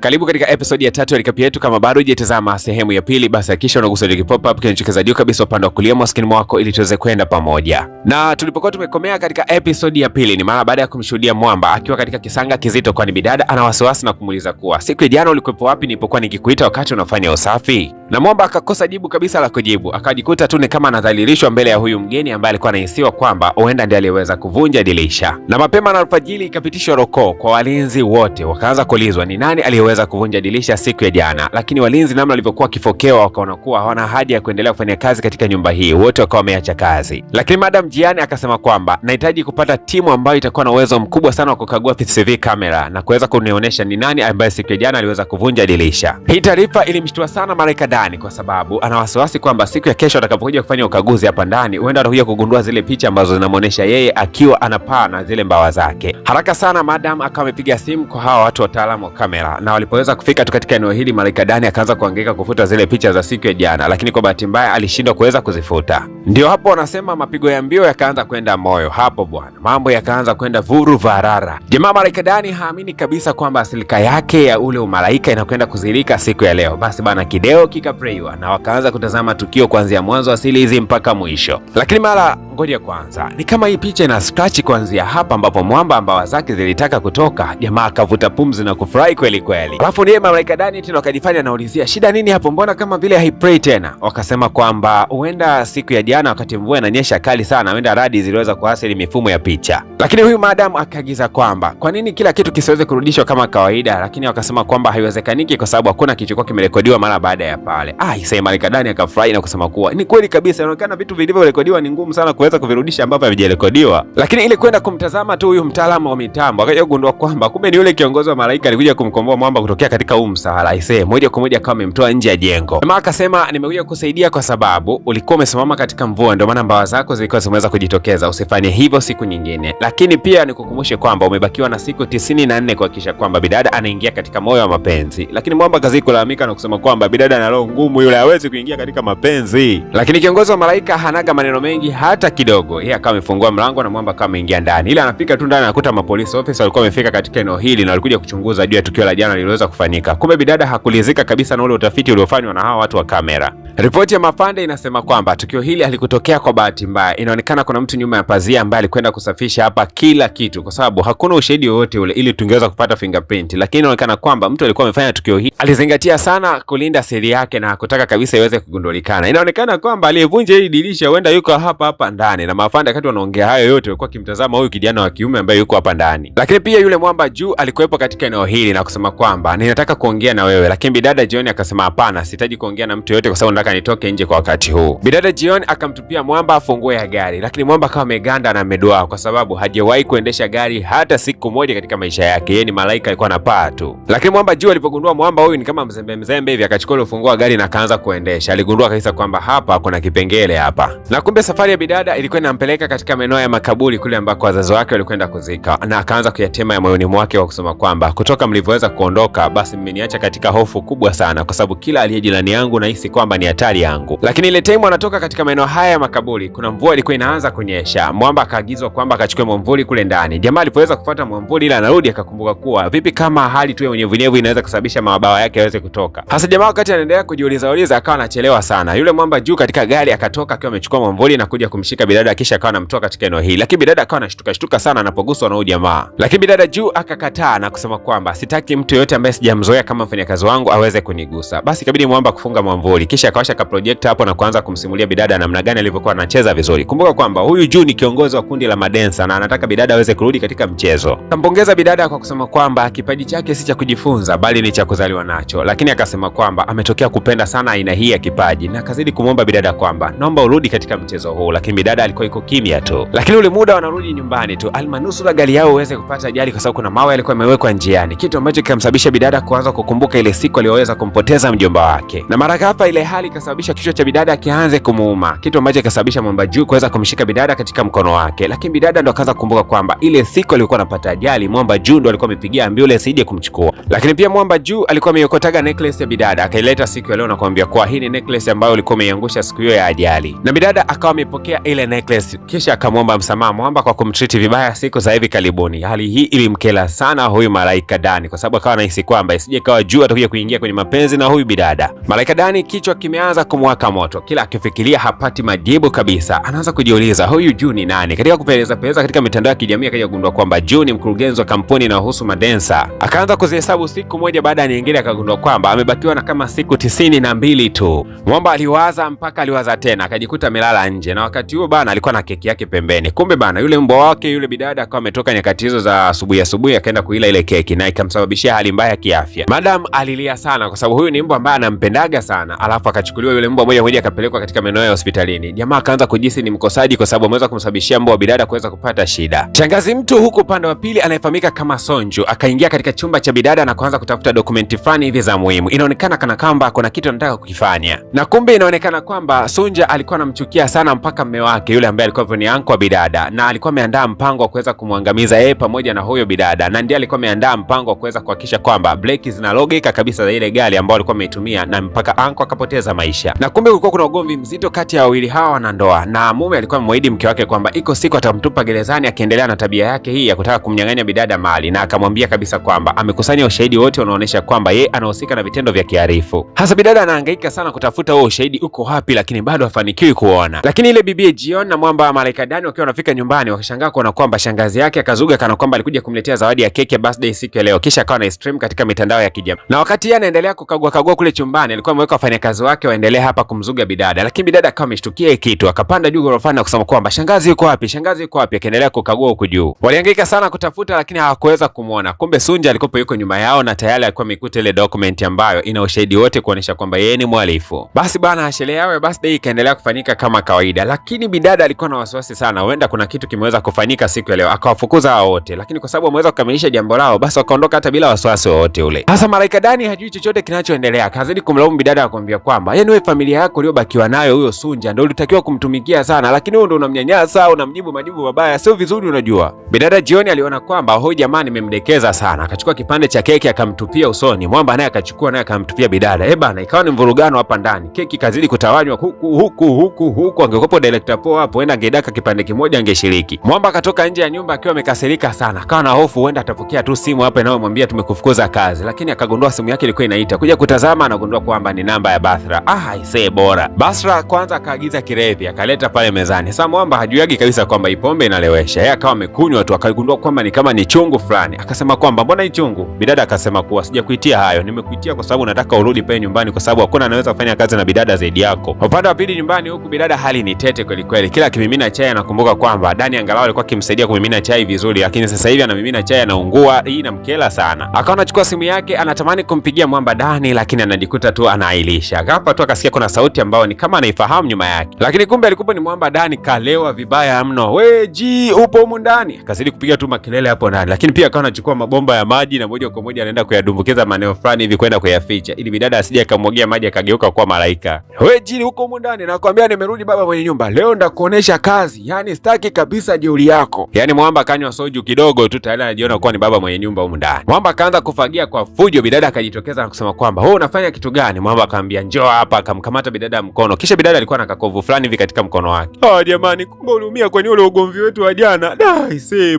Karibu katika episode ya 3 ya recap yetu. Kama bado hujatazama sehemu ya pili, basi hakikisha unagusa ile pop up kinachokeza juu kabisa upande wa kulia mwa screen wako ili tuweze kwenda pamoja. Na tulipokuwa tumekomea katika episode ya pili ni mara baada ya kumshuhudia Mwamba akiwa katika kisanga kizito, kwani bidada ana wasiwasi na kumuuliza kuwa siku ya jana ulikuwepo wapi nilipokuwa nikikuita wakati unafanya usafi? Na Mwamba akakosa jibu kabisa la kujibu, akajikuta tu ni kama anadhalilishwa mbele ya huyu mgeni ambaye alikuwa anahisiwa kwamba huenda ndiye aliyeweza kuvunja dirisha. Na mapema na alfajiri ikapitishwa roko kwa walinzi wote, wakaanza kuulizwa ni nani aliyeweza kuvunja dirisha siku ya jana, lakini walinzi namna walivyokuwa kifokewa wakaona kuwa hawana haja ya kuendelea kufanya kazi katika nyumba hii, wote wakawa wameacha kazi. Lakini Madam Jiani akasema kwamba nahitaji kupata timu ambayo itakuwa na uwezo mkubwa sana wa kukagua CCTV kamera na kuweza kunionyesha ni nani ambaye siku ya jana aliweza kuvunja dirisha. Hii taarifa ilimshtua sana Malaika Dani kwa sababu ana wasiwasi kwamba siku ya kesho atakapokuja kufanya ukaguzi hapa ndani huenda atakuja kugundua zile picha ambazo zinamuonesha yeye akiwa anapaa na zile mbawa zake. Haraka sana Madam akawa amepiga simu kwa hawa watu wataalamu wa kamera, na walipoweza kufika tu katika eneo hili, Malaika Dani akaanza kuhangaika kufuta zile picha za siku ya jana, lakini kwa bahati mbaya alishindwa kuweza kuzifuta. Ndio hapo wanasema mapigo ya mbio yakaanza kwenda moyo hapo bwana, mambo yakaanza kwenda vuru varara. Jamaa Malaika Dani haamini kabisa kwamba asilika yake ya ule umalaika inakwenda kuzilika siku ya leo. Basi bana, kideo kikaprewa na wakaanza kutazama tukio kuanzia mwanzo wa series mpaka mwisho. Lakini mara ngoja kwanza, ni kama hii picha ina scratch kuanzia hapa ambapo Mwamba mbawa zake zilitaka kutoka. Jamaa akavuta pumzi na kufurahi kweli kweli. Alafu ndiye Malaika Dani tena akajifanya anaulizia shida nini hapo, mbona kama vile haipray tena? Wakasema kwamba huenda siku ya jana wakati mvua inanyesha kali sana, huenda radi ziliweza kuathiri mifumo ya picha. Lakini huyu madam akaagiza kwamba kwa nini kila kitu kisiweze kurudishwa kama kawaida, lakini wakasema kwamba haiwezekaniki kwa sababu hakuna kilichokuwa kimerekodiwa mara baada ya pale. Sasa Malaika Dani akafurahi na kusema kuwa ni kweli kabisa, inaonekana vitu vilivyorekodiwa ni ngumu sana kuweza kuvirudisha ambavyo havijarekodiwa. Lakini ili kwenda kumtazama tu huyu mtaalamu wa mitambo akaja kugundua kwamba kumbe ni yule kiongozi wa malaika alikuja kumkomboa Mwamba kutokea katika huu msala. Moja kwa moja kama amemtoa nje ya jengo. Jamaa akasema nimekuja kusaidia kwa sababu ulikuwa umesimama katika mvua, ndio maana mbawa zako zilikuwa zimeweza kujitokeza. Usifanye hivyo siku nyingine, lakini pia nikukumbushe kwamba umebakiwa na siku 94 kuhakikisha kwamba bidada anaingia katika moyo wa mapenzi. Lakini Mwamba kazi kulalamika na kusema kwamba bidada ana roho ngumu, yule hawezi kuingia katika mapenzi. Lakini kiongozi wa malaika hanaga maneno mengi hata kidogo. Yeye akawa amefungua mlango na Mwamba kama ameingia ndani. Ila anafika tu ndani anakuta mapolisi officer walikuwa wamefika katika eneo hili na walikuja kuchunguza juu ya tukio la jana lililoweza kufanyika. Kumbe bidada hakulizika kabisa na ule utafiti uliofanywa na hawa watu wa kamera. Ripoti ya mafande inasema kwamba tukio hili halikutokea kwa bahati mbaya. Inaonekana kuna mtu nyuma ya pazia ambaye alikwenda kusafisha hapa kila kitu, kwa sababu hakuna ushahidi wowote ule ili tungeweza kupata fingerprint. Lakini inaonekana kwamba mtu alikuwa amefanya tukio hili alizingatia sana kulinda siri yake na kutaka kabisa iweze kugundulikana. Inaonekana kwamba aliyevunja hili dirisha huenda yuko hapa ndani, na mafande wakati wanaongea hayo yote walikuwa kimtazama huyu kijana wa kiume ambaye yuko hapa ndani. Lakini pia yule Mwamba juu alikuwepo katika eneo hili na kusema kwamba ninataka kuongea na wewe, lakini bidada Jioni akasema hapana, sihitaji kuongea na mtu yote kwa sababu nataka nitoke nje kwa wakati huu. Bidada Jioni akamtupia Mwamba funguo ya gari, lakini Mwamba kama ameganda na amedoa kwa sababu hajawahi kuendesha gari hata siku moja katika maisha yake. Yeye ni malaika, alikuwa anapaa tu. Lakini Mwamba juu alipogundua Mwamba huyu ni kama mzembe hivi, akachukua funguo ya gari na akaanza kuendesha. Aligundua kabisa kwamba hapa kuna kipengele hapa. Na kumbe safari ya bidada ilikuwa inampeleka katika maeneo ya makaburi kule ambako wazazi wake walikwenda kuzika, na akaanza kuyatema ya moyoni mwake wa kusema kwamba kutoka mlivyoweza kuondoka basi mmeniacha katika hofu kubwa sana, kwa sababu kila aliye jirani yangu nahisi kwamba ni hatari yangu. Lakini ile time anatoka katika maeneo haya ya makaburi, kuna mvua ilikuwa inaanza kunyesha. Mwamba akaagizwa kwamba akachukue mwamvuli kule ndani. Jamaa alipoweza kufuata mwamvuli ila anarudi akakumbuka kuwa vipi kama hali tu ya unyevunyevu inaweza kusababisha mabawa yake yaweze kutoka. Hasa jamaa wakati anaendelea kujiuliza akawa anachelewa sana. Yule Mwamba juu katika gari akatoka akiwa amechukua mwamvuli na kuja kumshika bidada, kisha akawa anamtoa katika eneo hili. Lakini bidada akawa anashtuka sana anapoguswa na huyu jamaa. Lakini bidada juu akakataa na kusema kwamba sitaki mtu yote ambaye sijamzoea kama mfanyakazi wangu aweze kunigusa. Basi ikabidi Mwamba kufunga mwamvuli, kisha akawasha ka projector hapo na kuanza kumsimulia bidada namna gani alivyokuwa anacheza vizuri. Kumbuka kwamba huyu juu ni kiongozi wa kundi la madensa na anataka bidada aweze kurudi katika mchezo. Kampongeza bidada kwa kusema kwamba kipaji chake si cha kujifunza bali ni cha kuzaliwa nacho, lakini akasema kwamba ametokea kupenda sana aina hii ya kipaji, na akazidi kumwomba bidada kwamba naomba urudi katika mchezo huu. Lakini bidada alikuwa iko kimya tu. Lakini ule muda wanarudi nyumbani tu, almanusura gari yao uweze kupata ajali kwa sababu kuna mawe yalikuwa yamewekwa njiani, kitu ambacho kikamsababisha bidada kuanza kukumbuka ile siku aliyoweza kumpoteza mjomba wake. Na mara ghafla ile hali ikasababisha kichwa cha bidada kianze kumuuma, kitu ambacho kikasababisha Mwamba juu kuweza kumshika bidada katika mkono wake. Lakini bidada ndo akaanza kukumbuka kwamba ile siku alikuwa anapata ajali Mwamba juu ndo alikuwa amepigia ambulance ije kumchukua. Lakini pia Mwamba juu alikuwa ameokotaga necklace ya bidada akaileta siku ya leo na kuambia kwa hii ni necklace ambayo ulikuwa umeiangusha siku hiyo ya ajali. Na bidada akawa amepokea ile necklace, kisha akamwomba msamaha Mwamba kwa kumtreat vibaya siku za hivi karibuni. Hali hii ilimkela sana huyu Malaika Dani, kwa sababu akawa anahisi kwamba isije kawa juu atakuja kuingia kwenye mapenzi na huyu bidada. Malaika Dani kichwa kimeanza kumwaka moto, kila akifikiria hapati majibu kabisa. Anaanza kujiuliza huyu Juu ni nani? Katika kupeleza katika mitandao ya kijamii akaja kugundua kwamba Juu ni mkurugenzi wa kampuni inayohusu madensa. Akaanza kuzihesabu siku moja baada ya nyingine, akagundua kwamba amebakiwa na kama siku 92 tu. Mwamba aliwaza mpaka aliwaza tena, akajikuta amelala nje, na wakati huo bana alikuwa na keki yake pembeni. Kumbe bana yule mbwa wake yule bidada akawa ametoka nyakati hizo za asubuhi akaenda kuila ile keki, na ikamsababishia hali mbaya ya kiafya. Madam alilia sana kwa sababu huyu ni mbwa ambaye anampendaga sana. Alafu akachukuliwa yule mbwa moja akapelekwa katika maeneo ya hospitalini. Jamaa akaanza kujisi ni mkosaji kwa sababu ameweza kumsababishia mbwa wa bidada kuweza kupata shida. Shangazi mtu huko upande wa pili anayefahamika kama Sonju akaingia katika chumba cha bidada na kuanza kutafuta dokumenti fulani hivi za muhimu. Inaonekana kana kwamba kuna kitu anataka kukifanya, na kumbe inaonekana kwamba Sonja alikuwa anamchukia sana mpaka mume wake yule ambaye alikuwa ni anko wa bidada, na alikuwa ameandaa mpango wa kuweza kumwangamiza yeye pamoja na huyo bidada, na ndiye alikuwa ameandaa mpango wa kuweza kuhakikisha kwamba breki zinalogika kabisa za ile gari ambayo alikuwa ameitumia, na mpaka anko akapoteza maisha. Na kumbe kulikuwa kuna ugomvi mzito kati ya wawili hawa wanandoa, na mume alikuwa amemwahidi mke wake kwamba iko siku atamtupa gerezani akiendelea na tabia yake hii ya kutaka kumnyang'anya bidada mali, na akamwambia kabisa kwamba amekusanya ushahidi wote unaoonyesha kwamba yeye anahusika na vitendo vya kihalifu. Hasa bidada anahangaika sana kutafuta huo ushahidi uko wapi, lakini bado hafanikiwi kuona. Lakini ile bibi Jion na Mwamba wa Malaika Dani wakiwa wanafika nyumbani, wakashangaa kuona kwamba shangazi yake akazuga kana kwamba alikuja kumletea zawadi ya keki ya birthday siku ya leo, kisha akawa na stream katika mitandao ya kijamii. Na wakati yeye anaendelea kukagua kule chumbani, alikuwa ameweka wafanyakazi wake waendelee hapa kumzuga bidada, lakini bidada akawa ameshtukia kitu, akapanda juu gorofani na kusema kwamba shangazi yuko wapi, shangazi yuko wapi, akaendelea kukagua huko juu. Walihangaika sana kutafuta, lakini hawakuweza kumuona. Kumbe Sunja alikuwa yuko nyuma yao na tayari alikuwa amekuta ile document ambayo ina ushahidi wote kuonesha kwamba yeye ni mhalifu. Basi bana, sherehe yao ya birthday ikaendelea kufanyika kama kawaida, lakini bidada alikuwa na wasiwasi sana, huenda kuna kitu kimeweza kufanyika siku ya leo. Akawafukuza hao wote, lakini kwa sababu wameweza kukamilisha jambo lao, basi wakaondoka hata bila wasiwasi wote ule. Sasa Malaika Dani hajui chochote kinachoendelea, kazidi kumlaumu bidada, akamwambia kwamba yeye, wewe familia yako uliyobakiwa nayo huyo Sunja ndio ulitakiwa kumtumikia sana, lakini wewe ndio unamnyanyasa, unamjibu majibu mabaya, sio vizuri unajua. Bidada jioni aliona kwamba huyu jamaa nimemdekeza sana, akachukua kipande cha keki akamtupia usoni. Mwamba naye akachukua naye akamtupia bidada. Bana, ikawa ni mvurugano hapa ndani. Keki kazidi kutawanywa huku. Angekuwa director poa hapo, enda angedaka kipande kimoja angeshiriki. Mwamba akatoka nje ya nyumba akiwa amekasirika sana, akawa na hofu huenda atapokea tu simu hapa inayomwambia tumekufukuza kazi, lakini akagundua simu yake ilikuwa inaita. Kuja kutazama anagundua kwamba ni namba ya Basra. Aisee, bora. Basra kwanza akaagiza kirevi akaleta pale mezani. Sasa Mwamba hajuagi kabisa kwamba ipombe inalewesha. Yeye akawa amekunywa tu, akagundua kwamba ni kama ni chungu fulani. Akasema kwamba mbona ni chungu? Bidada akasema kuwa sijakuitia hayo, nimekuitia kwa sababu nataka urudi pale nyumbani, kwa sababu hakuna anaweza kufanya kazi na bidada zaidi yako. Upande wa pili nyumbani huku bidada hali ni tete kweli kweli. Kila akimimina chai anakumbuka kwamba Dani angalau alikuwa akimsaidia kumimina chai vizuri, lakini sasa hivi anamimina chai anaungua. Hii inamkela sana. Akawa anachukua simu yake anatamani kumpigia Mwamba Dani, lakini anajikuta tu anailisha. Ghafla tu akasikia kuna sauti ambayo ni kama anaifahamu nyuma yake, lakini kumbe alikuwa ni Mwamba Dani kalewa vibaya mno. We Ji, upo humu ndani? Akazidi kupiga tu makelele hapo ndani, lakini pia akawa anachukua mabomba ya maji na moja kwa moja anaenda kuyadumbukiza maeneo fulani hivi kwenda kuyaficha ili bidada asije akamwagia maji akageuka kuwa malaika. We Ji, uko humu ndani? Nakwambia nimerudi baba mwenye nyumba. Leo ndakuonesha kazi. Yaani sitaki kabisa jeuri yako. Yaani Mwamba kanywa soju kidogo tu tayari anajiona kuwa ni baba mwenye nyumba humu ndani. Mwamba akaanza kufagia kwa fujo, bidada akajitokeza na kusema kwamba, "Wewe unafanya kitu gani?" Mwamba akamwambia, "Njoo hapa." Akamkamata bidada mkono. Kisha bidada alikuwa na kakovu fulani hivi katika mkono wake. Jamani, kumbe uliumia kwenye ule ugomvi wetu wa jana.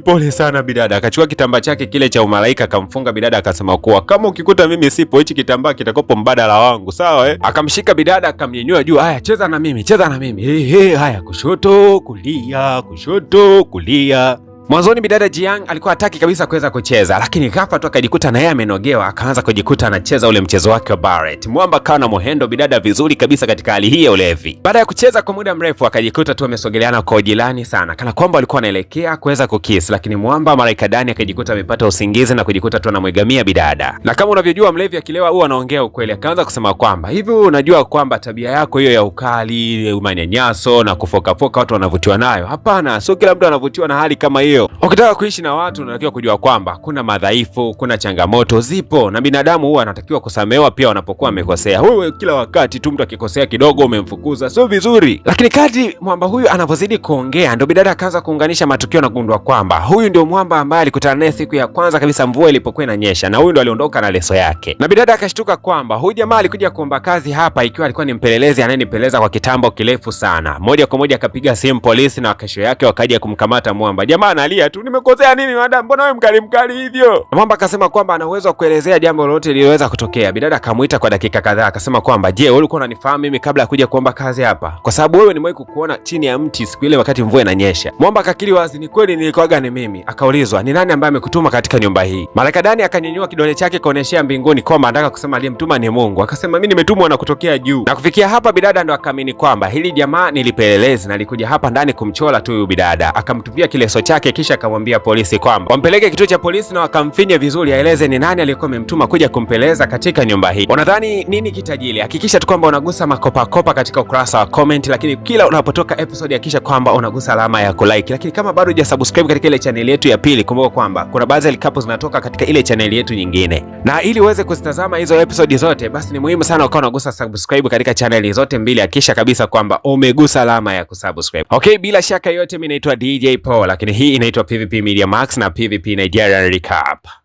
Pole sana bidada. Akachukua kitambaa chake kile cha umalaika akamfunga bidada, akasema kuwa kama ukikuta mimi sipo, hichi kitambaa kitakopo mbadala wangu, sawa Akamshika bidada akamnyenyua juu. Haya, cheza na mimi, cheza na mimi. Haya, kushoto, kulia, kushoto, kulia. Mwanzoni bidada Jiang alikuwa hataki kabisa kuweza kucheza, lakini ghafla tu akajikuta na yeye amenogewa, akaanza kujikuta anacheza ule mchezo wake wa Barrett. Mwamba kawa na muhendo bidada vizuri kabisa katika hali hii ya ulevi. Baada ya kucheza kwa muda mrefu akajikuta tu amesogeleana kwa ujirani sana, kana kwamba alikuwa anaelekea kuweza kukiss, lakini Mwamba Malaika Dani akajikuta amepata usingizi na kujikuta tu anamwegamia bidada. Na kama unavyojua mlevi akilewa huwa anaongea ukweli, akaanza kusema kwamba hivi unajua kwamba tabia yako hiyo ya ukali, manyanyaso na kufokafoka watu wanavutiwa nayo? Hapana, sio kila mtu anavutiwa na hali kama hiyo. hiyo ukitaka kuishi na watu unatakiwa kujua kwamba kuna madhaifu, kuna changamoto zipo, na binadamu huwa anatakiwa kusamehewa pia wanapokuwa amekosea. Wewe kila wakati tu mtu akikosea kidogo umemfukuza, sio vizuri. Lakini kadri mwamba huyu anavyozidi kuongea, ndio bidada akaanza kuunganisha matukio na kugundua kwamba huyu ndio mwamba ambaye alikutana naye siku ya kwanza kabisa mvua ilipokuwa inanyesha, na huyu ndio aliondoka na leso yake. Na bidada akashtuka kwamba huyu jamaa alikuja kuomba kazi hapa ikiwa alikuwa ni mpelelezi anayenipeleza kwa kitambo kirefu sana. Moja kwa moja akapiga simu polisi, na kesho yake wakaja kumkamata mwamba. Jamaa analia tu, nimekosea nini madam, mbona wewe mkali hivyo? Mwamba akasema kwamba ana uwezo wa kuelezea jambo lolote lililoweza kutokea. Bidada akamuita kwa dakika kadhaa akasema kwamba, je, wewe ulikuwa unanifahamu mimi kabla ya kuja kuomba kazi hapa? Kwa sababu wewe nimewahi kukuona chini ya mti siku ile wakati mvua inanyesha. Mwamba akakiri wazi, ni kweli nilikuwaga ni mimi. Akaulizwa, ni nani ambaye amekutuma katika nyumba hii? Marekadani akanyanyua kidole chake kuoneshea mbinguni kwamba anataka kusema aliyemtuma ni Mungu. Akasema mimi nimetumwa na kutokea juu. Na kufikia hapa bidada ndo akaamini kwamba hili jamaa nilipelelezi na alikuja hapa ndani kumchola tu huyu bidada. Akamtupia kileso chake kisha akamwambia polisi kwamba wampeleke kituo cha polisi na wakamfinya vizuri aeleze ni nani aliyekuwa amemtuma kuja kumpeleza katika nyumba hii. Unadhani nini kitajili? Hakikisha tu kwamba unagusa makopa katika ukurasa wa comment, lakini kila unapotoka episode hakikisha kwamba unagusa alama ya kulike. Lakini kama bado hujasubscribe katika ile channel yetu ya pili, kumbuka kwamba kuna baadhi ya couples zinatoka katika ile channel yetu nyingine. Na ili uweze kuzitazama hizo episode zote, basi ni muhimu sana ukawa unagusa subscribe katika channel zote mbili. Hakikisha kabisa kwamba umegusa alama ya kusubscribe. Okay, bila shaka yote mimi naitwa DJ Paul, lakini hii inaitwa PVP Media Max na PVP Nigeria Recap.